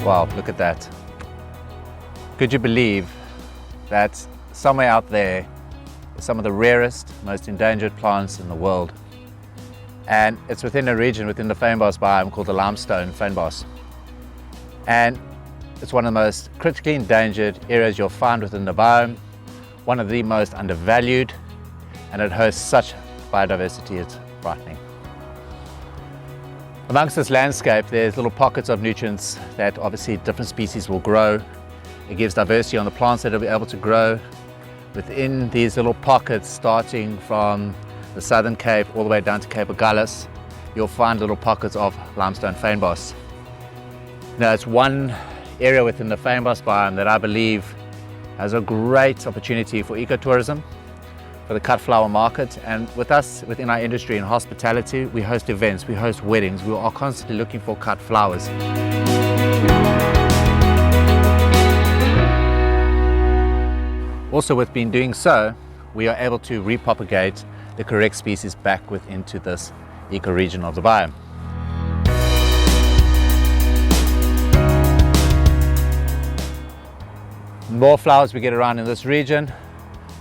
Wow, look at that. Could you believe that somewhere out there is some of the rarest, most endangered plants in the world? And it's within a region within the Fynbos biome called the Limestone Fynbos. And it's one of the most critically endangered areas you'll find within the biome, one of the most undervalued, and it hosts such biodiversity, it's frightening. Amongst this landscape, there's little pockets of nutrients that obviously different species will grow. It gives diversity on the plants that will be able to grow. Within these little pockets, starting from the Southern Cape all the way down to Cape Agulhas, you'll find little pockets of limestone fynbos. Now, it's one area within the fynbos biome that I believe has a great opportunity for ecotourism, for the cut flower market, and with us within our industry in hospitality, we host events, we host weddings, we are constantly looking for cut flowers. Also, with being doing so, we are able to repropagate the correct species back into this ecoregion of the biome. The more flowers we get around in this region,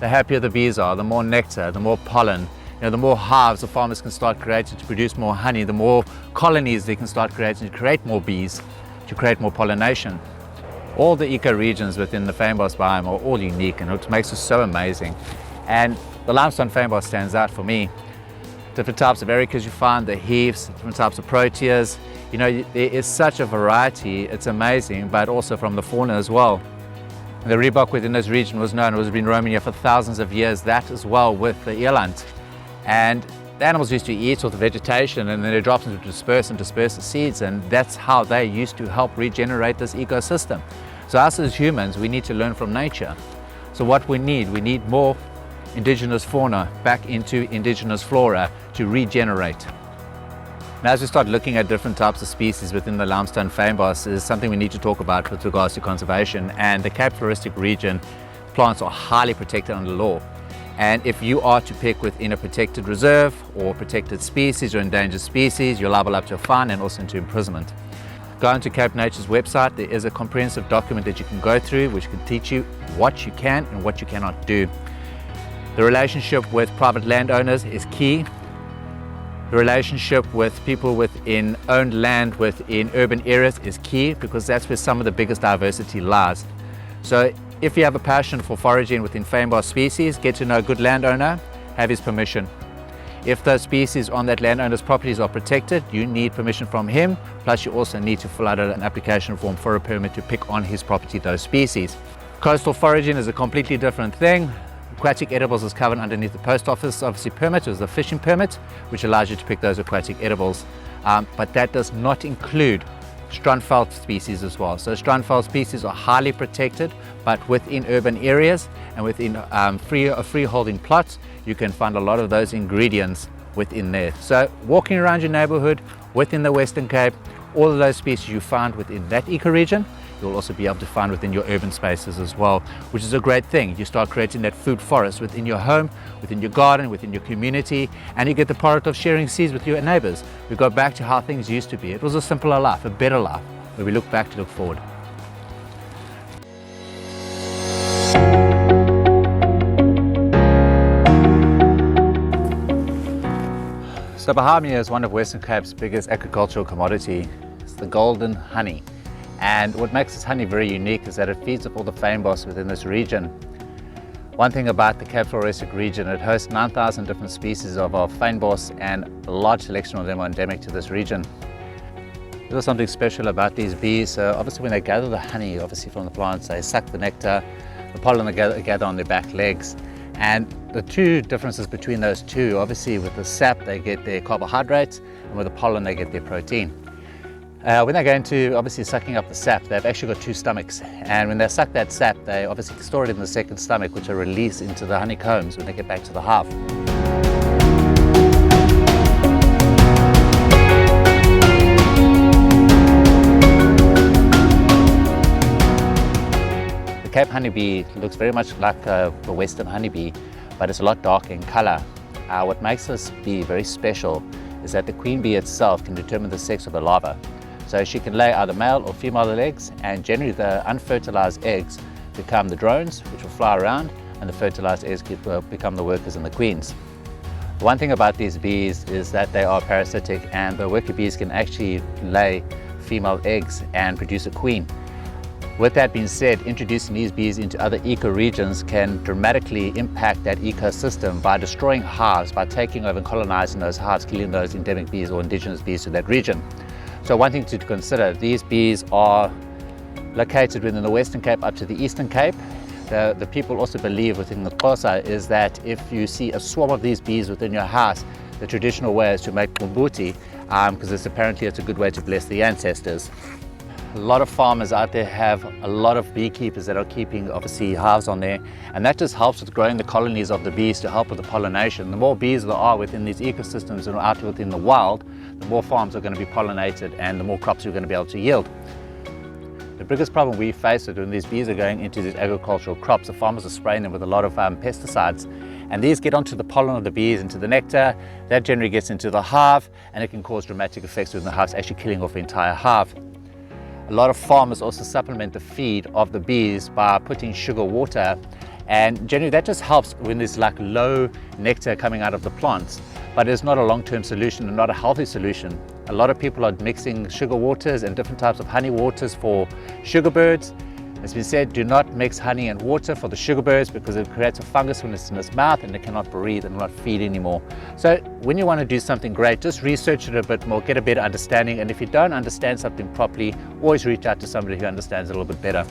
the happier the bees are, the more nectar, the more pollen. The more hives the farmers can start creating to produce more honey, the more colonies they can start creating to create more bees, to create more pollination. All the ecoregions within the fynbos biome are all unique, and it makes it so amazing. And the limestone fynbos stands out for me. Different types of ericas you find, the heaths, different types of proteas. There is such a variety, it's amazing, but also from the fauna as well. The reebok within this region was known, it has been roaming here for thousands of years, that as well with the eland. And the animals used to eat all the vegetation, and then they dropped into disperse the seeds, and that's how they used to help regenerate this ecosystem. So us as humans, we need to learn from nature. So what we need more indigenous fauna back into indigenous flora to regenerate. Now, as we start looking at different types of species within the limestone fynbos, is something we need to talk about with regards to conservation. And the Cape Floristic region, plants are highly protected under law. And if you are to pick within a protected reserve or protected species or endangered species, you're liable up to a fine and also into imprisonment. Go onto Cape Nature's website, there is a comprehensive document that you can go through which can teach you what you can and what you cannot do. The relationship with private landowners is key. The relationship with people within owned land within urban areas is key, because that's where some of the biggest diversity lies. So if you have a passion for foraging within fynbos species, get to know a good landowner, have his permission. If those species on that landowner's properties are protected, you need permission from him, plus you also need to fill out an application form for a permit to pick on his property those species. Coastal foraging is a completely different thing. Aquatic edibles is covered underneath the post office obviously permit, is the fishing permit, which allows you to pick those aquatic edibles. But that does not include Strandveld species as well. So Strandveld species are highly protected, but within urban areas and within free-holding plots, you can find a lot of those ingredients within there. So walking around your neighborhood within the Western Cape, all of those species you find within that ecoregion, you'll also be able to find within your urban spaces as well, which is a great thing. You start creating that food forest within your home, within your garden, within your community, and you get the product of sharing seeds with your neighbors. We go back to how things used to be. It was a simpler life, a better life, where we look back to look forward. So behind me is one of Western Cape's biggest agricultural commodity. It's the golden honey. And what makes this honey very unique is that it feeds off all the fynbos within this region. One thing about the Cape Floristic region, it hosts 9,000 different species of our fynbos, and a large selection of them are endemic to this region. There's something special about these bees. So obviously when they gather the honey, obviously from the plants, they suck the nectar, the pollen they gather on their back legs. And the two differences between those two, obviously with the sap they get their carbohydrates, and with the pollen they get their protein. When they go into obviously sucking up the sap, they've actually got two stomachs, and when they suck that sap, they obviously store it in the second stomach, which are released into the honeycombs when they get back to the hive. The Cape honeybee looks very much like the Western honeybee, but it's a lot darker in color. What makes this bee very special is that the queen bee itself can determine the sex of the larva. So she can lay either male or female eggs, and generally the unfertilized eggs become the drones, which will fly around, and the fertilized eggs become the workers and the queens. The one thing about these bees is that they are parasitic, and the worker bees can actually lay female eggs and produce a queen. With that being said, introducing these bees into other ecoregions can dramatically impact that ecosystem by destroying hives, by taking over and colonizing those hives, killing those endemic bees or indigenous bees to that region. So one thing to consider, these bees are located within the Western Cape up to the Eastern Cape. The people also believe within the Xhosa is that if you see a swarm of these bees within your house, the traditional way is to make mbuti, because apparently it's a good way to bless the ancestors. A lot of farmers out there have a lot of beekeepers that are keeping obviously hives on there, and that just helps with growing the colonies of the bees to help with the pollination. The more bees there are within these ecosystems and out within the wild, the more farms are going to be pollinated and the more crops you're going to be able to yield. The biggest problem we face is when these bees are going into these agricultural crops, the farmers are spraying them with a lot of pesticides, and these get onto the pollen of the bees, into the nectar, that generally gets into the hive, and it can cause dramatic effects within the hive, actually killing off the entire hive. A lot of farmers also supplement the feed of the bees by putting sugar water, and generally that just helps when there's like low nectar coming out of the plants, but it's not a long-term solution and not a healthy solution. A lot of people are mixing sugar waters and different types of honey waters for sugar birds. As been said, do not mix honey and water for the sugar birds, because it creates a fungus when it's in its mouth and it cannot breathe and not feed anymore. So when you want to do something great, just research it a bit more, get a better understanding, and if you don't understand something properly, always reach out to somebody who understands it a little bit better.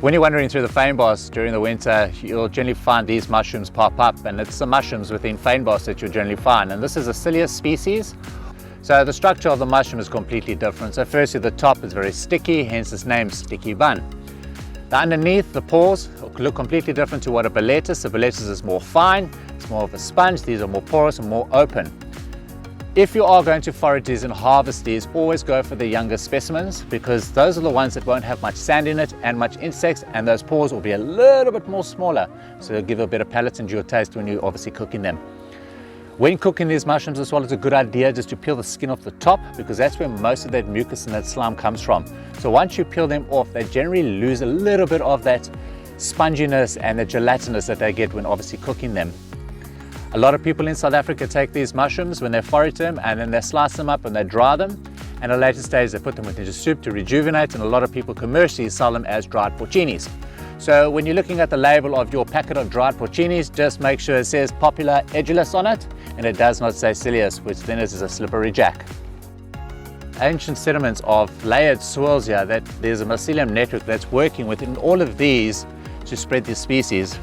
When you're wandering through the fynbos during the winter, you'll generally find these mushrooms pop up, and it's the mushrooms within fynbos that you'll generally find. And this is a Cilius species. So the structure of the mushroom is completely different. So firstly, the top is very sticky, hence its name, sticky bun. The underneath, the pores look completely different to what a boletus. The boletus is more fine, it's more of a sponge. These are more porous and more open. If you are going to forage these and harvest these, always go for the younger specimens, because those are the ones that won't have much sand in it and much insects, and those pores will be a little bit more smaller, so they'll give a better palate and your taste when you're obviously cooking them. When cooking these mushrooms as well, it's a good idea just to peel the skin off the top, because that's where most of that mucus and that slime comes from. So once you peel them off, they generally lose a little bit of that sponginess and the gelatinous that they get when obviously cooking them. A lot of people in South Africa take these mushrooms when they forage them, and then they slice them up and they dry them, and at a later stage they put them into soup to rejuvenate, and a lot of people commercially sell them as dried porcinis. So when you're looking at the label of your packet of dried porcinis, just make sure it says popular edulis on it and it does not say cilius, which then is a slippery jack. Ancient sediments of layered soils here, that there's a mycelium network that's working within all of these to spread these species.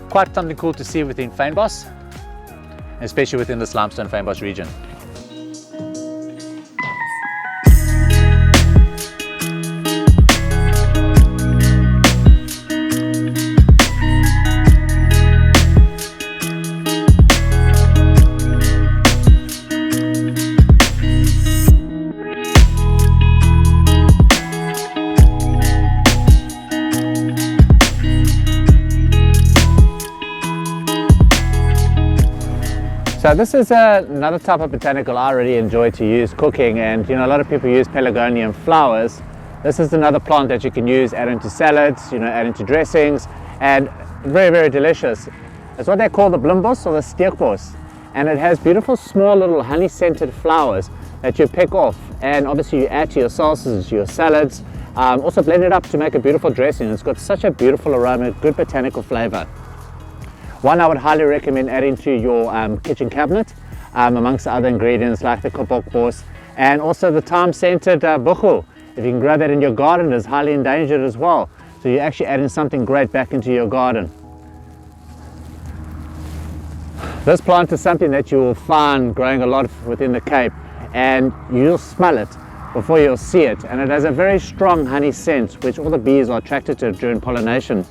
Quite something cool to see within Fynbos, especially within this Limestone Fynbos region. So this is another type of botanical I really enjoy to use cooking, and a lot of people use Pelargonium flowers. This is another plant that you can use, add into salads, add into dressings, and very, very delicious. It's what they call the blimbos or the steekbos, and it has beautiful small little honey scented flowers that you pick off, and obviously you add to your sauces, your salads, also blend it up to make a beautiful dressing. It's got such a beautiful aroma, good botanical flavor. One I would highly recommend adding to your kitchen cabinet, amongst the other ingredients like the kopokbos and also the thyme-scented buchu. If you can grow that in your garden, it's highly endangered as well. So you're actually adding something great back into your garden. This plant is something that you will find growing a lot within the Cape, and you'll smell it before you'll see it. And it has a very strong honey scent, which all the bees are attracted to during pollination.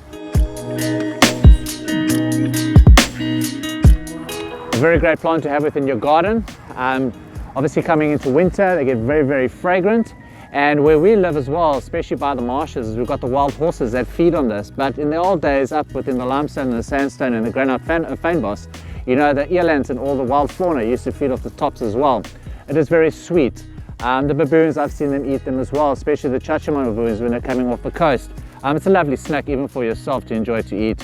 A very great plant to have within your garden. Obviously coming into winter, they get very, very fragrant. And where we live as well, especially by the marshes, we've got the wild horses that feed on this. But in the old days, up within the limestone and the sandstone and the granite fynbos, the elands and all the wild fauna used to feed off the tops as well. It is very sweet. The baboons, I've seen them eat them as well, especially the Chachama baboons when they're coming off the coast. It's a lovely snack even for yourself to enjoy to eat.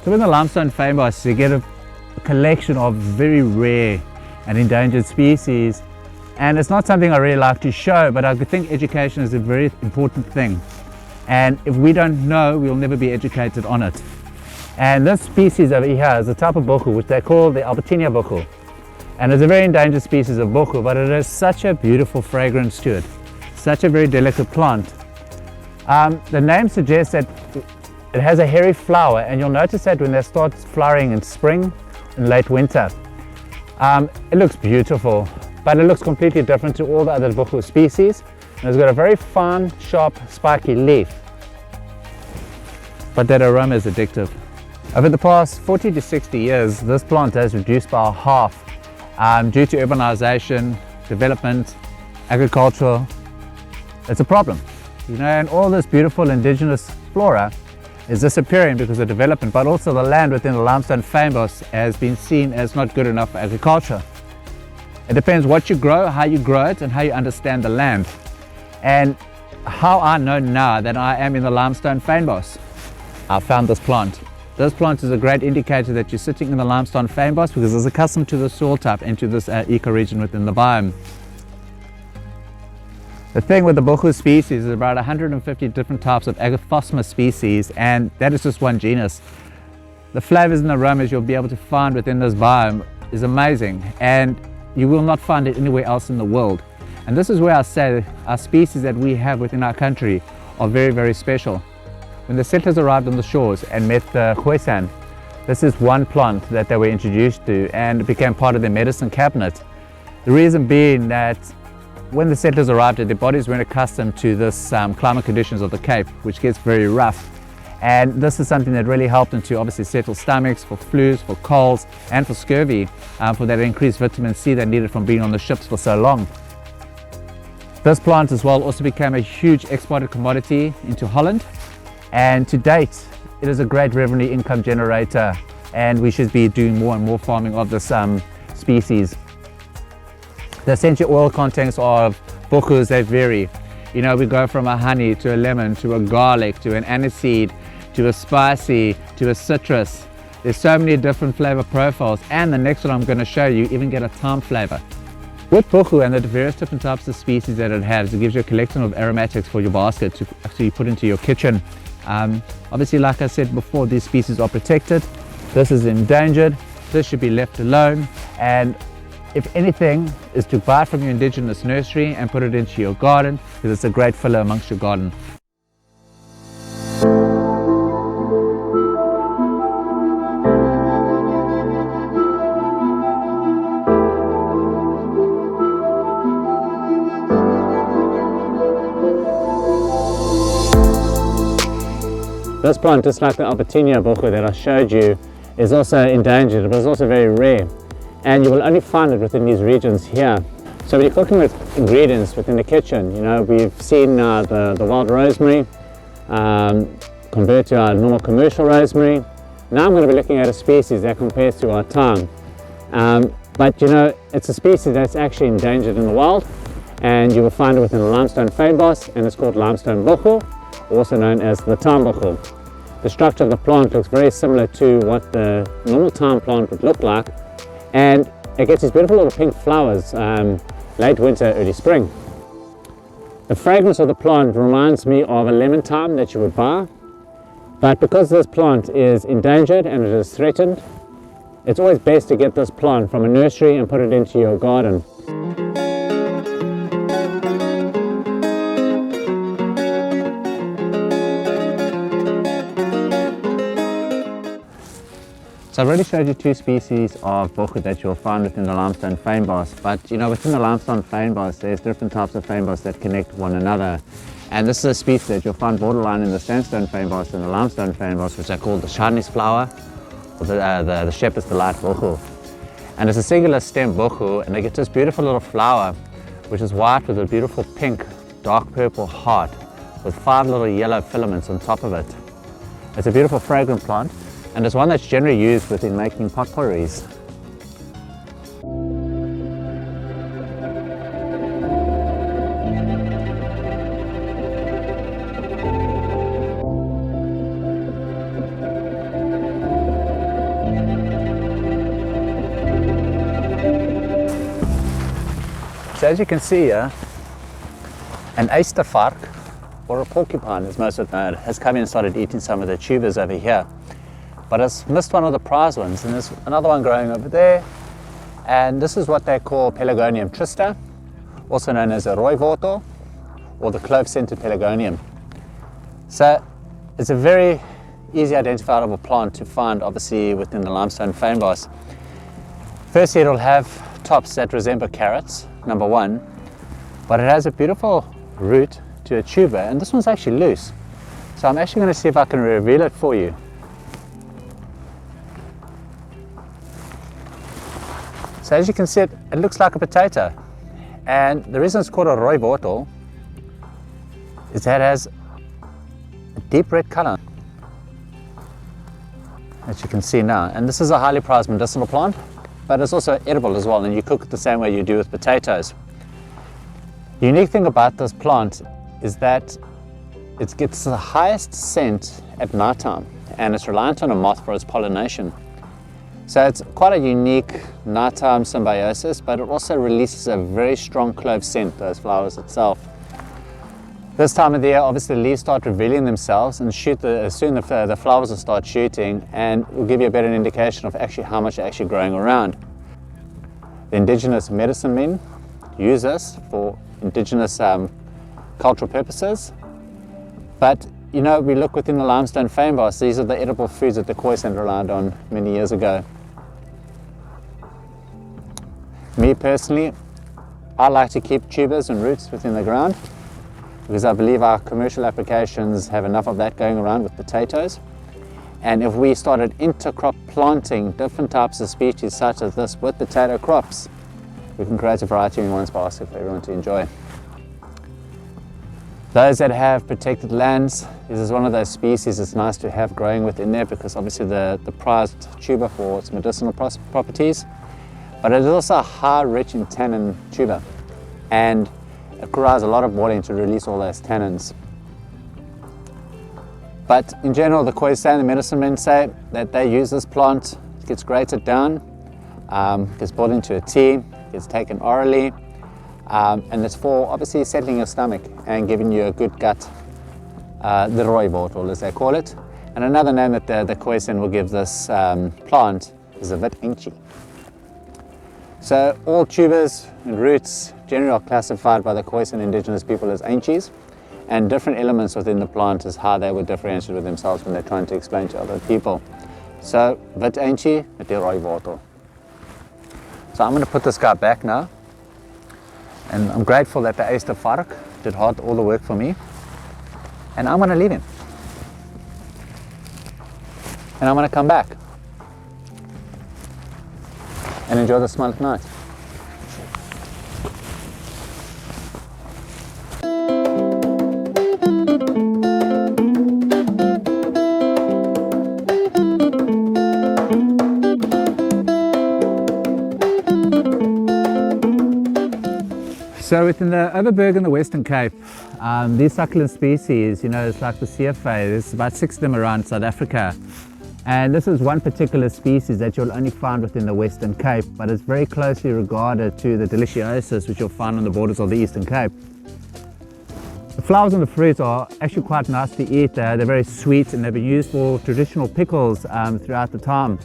So in the Limestone Fynbos, you get a collection of very rare and endangered species, and it's not something I really like to show, but I think education is a very important thing, and if we don't know, we'll never be educated on it. And this species over here is a type of buchu which they call the Albertinia buchu, and it's a very endangered species of buchu, but it has such a beautiful fragrance to it, such a very delicate plant. The name suggests that it has a hairy flower, and you'll notice that when they start flowering in spring and late winter. It looks beautiful, but it looks completely different to all the other buchu species. And it's got a very fine, sharp, spiky leaf, but that aroma is addictive. Over the past 40 to 60 years, this plant has reduced by half due to urbanisation, development, agriculture. It's a problem, and all this beautiful indigenous flora is disappearing because of development, but also the land within the Limestone Fynbos has been seen as not good enough for agriculture. It depends what you grow, how you grow it, and how you understand the land. And how I know now that I am in the Limestone Fynbos, I found this plant. This plant is a great indicator that you're sitting in the Limestone Fynbos because it's accustomed to the soil type and to this eco region within the biome. The thing with the buchu species is about 150 different types of Agathosma species, and that is just one genus. The flavors and aromas you'll be able to find within this biome is amazing, and you will not find it anywhere else in the world. And this is where I say our species that we have within our country are very, very special. When the settlers arrived on the shores and met the Khoisan, this is one plant that they were introduced to, and it became part of their medicine cabinet. The reason being that when the settlers arrived, their bodies weren't accustomed to this climate conditions of the Cape, which gets very rough. And this is something that really helped them to obviously settle stomachs, for flus, for colds, and for scurvy, for that increased vitamin C they needed from being on the ships for so long. This plant as well also became a huge exported commodity into Holland, and to date it is a great revenue income generator, and we should be doing more and more farming of this species. The essential oil contents of buchus, they vary. We go from a honey to a lemon to a garlic to an aniseed to a spicy, to a citrus. There's so many different flavor profiles, and the next one I'm going to show you even get a thyme flavor. With buchu and the various different types of species that it has, it gives you a collection of aromatics for your basket to actually put into your kitchen. Obviously, like I said before, these species are protected. This is endangered. This should be left alone, and if anything is to buy from your indigenous nursery and put it into your garden, because it's a great filler amongst your garden. This plant, just like the Albertina buchu that I showed you, is also endangered, but it's also very rare. And you will only find it within these regions here. So when you're cooking with ingredients within the kitchen, you know, we've seen the wild rosemary convert to our normal commercial rosemary. Now I'm going to be looking at a species that compares to our thyme. But you know, it's a species that's actually endangered in the wild, and you will find it within the Limestone Fynbos, and it's called Limestone Buchu, also known as the thyme buchu. The structure of the plant looks very similar to what the normal thyme plant would look like, and it gets these beautiful little pink flowers late winter, early spring. The fragrance of the plant reminds me of a lemon thyme that you would buy, but because this plant is endangered and it is threatened, it's always best to get this plant from a nursery and put it into your garden. So I've already showed you two species of buchu that you'll find within the Limestone Fynbos, but you know, within the Limestone Fynbos there's different types of fynbos that connect one another, and this is a species that you'll find borderline in the Sandstone Fynbos and the Limestone Fynbos, which are called the Chinese flower, or the Shepherd's Delight buchu. And it's a singular stem buchu, and they get this beautiful little flower which is white with a beautiful pink, dark purple heart with 5 little yellow filaments on top of it. It's a beautiful fragrant plant, and it's one that's generally used within making potpourris. So as you can see here, an oystervark, or a porcupine as most of it know, has come in and started eating some of the tubers over here. But it's missed one of the prize ones, and there's another one growing over there, and this is what they call Pelargonium trista, also known as a rooiwortel, or the clove-scented Pelargonium. So it's a very easy identifiable plant to find, obviously, within the Limestone Fynbos. Firstly, it'll have tops that resemble carrots, number one, but it has a beautiful root to a tuber, and this one's actually loose. So I'm actually going to see if I can reveal it for you. So as you can see, it looks like a potato, and the reason it's called a rooiwortel is that it has a deep red color, as you can see now. And this is a highly prized medicinal plant, but it's also edible as well, and you cook it the same way you do with potatoes. The unique thing about this plant is that it gets the highest scent at night time, and it's reliant on a moth for its pollination. So it's quite a unique nighttime symbiosis, but it also releases a very strong clove scent, those flowers itself. This time of the year, obviously the leaves start revealing themselves and soon the flowers will start shooting, and will give you a better indication of actually how much they're actually growing around. The indigenous medicine men use this for indigenous cultural purposes, but you know, we look within the Limestone Fynbos, these are the edible foods that the Khoisan relied on many years ago. Me personally, I like to keep tubers and roots within the ground because I believe our commercial applications have enough of that going around with potatoes. And if we started intercrop planting different types of species such as this with potato crops, we can create a variety in one's basket for everyone to enjoy. Those that have protected lands, this is one of those species it's nice to have growing within there because obviously the prized tuber for its medicinal properties, but it is also a high rich in tannin tuber, and it requires a lot of boiling to release all those tannins. But in general, the Khoisan, the medicine men say that they use this plant. It gets grated down, gets boiled into a tea, gets taken orally, and it's for obviously settling your stomach and giving you a good gut, the rooiwortel as they call it. And another name that the Khoisan will give this plant is a wit-eentjie. So all tubers and roots generally are classified by the Khoisan indigenous people as eentjies, and different elements within the plant is how they would differentiate with themselves when they're trying to explain to other people. So wit-eentjie met die rooiwortel. So I'm going to put this guy back now, and I'm grateful that the Easter vark did all the work for me, and I'm going to leave him. And I'm going to come back and enjoy the smell at night. So within the Overberg in the Western Cape, these succulent species, it's like the CFA, there's about 6 of them around South Africa. And this is one particular species that you'll only find within the Western Cape, but it's very closely regarded to the Deliciosus, which you'll find on the borders of the Eastern Cape. The flowers and the fruits are actually quite nice to eat. They're very sweet, and they've been used for traditional pickles throughout the time.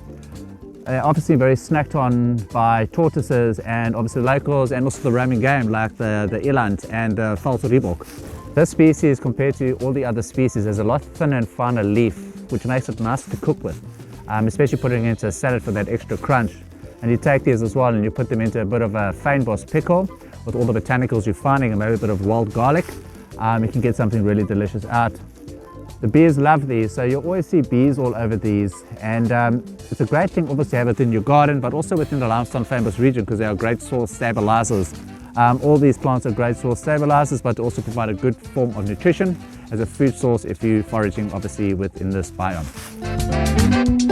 They're obviously very snacked on by tortoises and obviously locals, and also the roaming game like the eland and the false ribbok. This species, compared to all the other species, has a lot thinner and finer leaf, which makes it nice to cook with, especially putting it into a salad for that extra crunch. And you take these as well and you put them into a bit of a Fynbos pickle with all the botanicals you're finding, and maybe a bit of wild garlic. You can get something really delicious out. The bees love these, so you'll always see bees all over these, and it's a great thing obviously to have it in your garden, but also within the Limestone Fynbos region, because they are great soil stabilizers. All these plants are great soil stabilizers, but also provide a good form of nutrition as a food source if you're foraging obviously within this biome.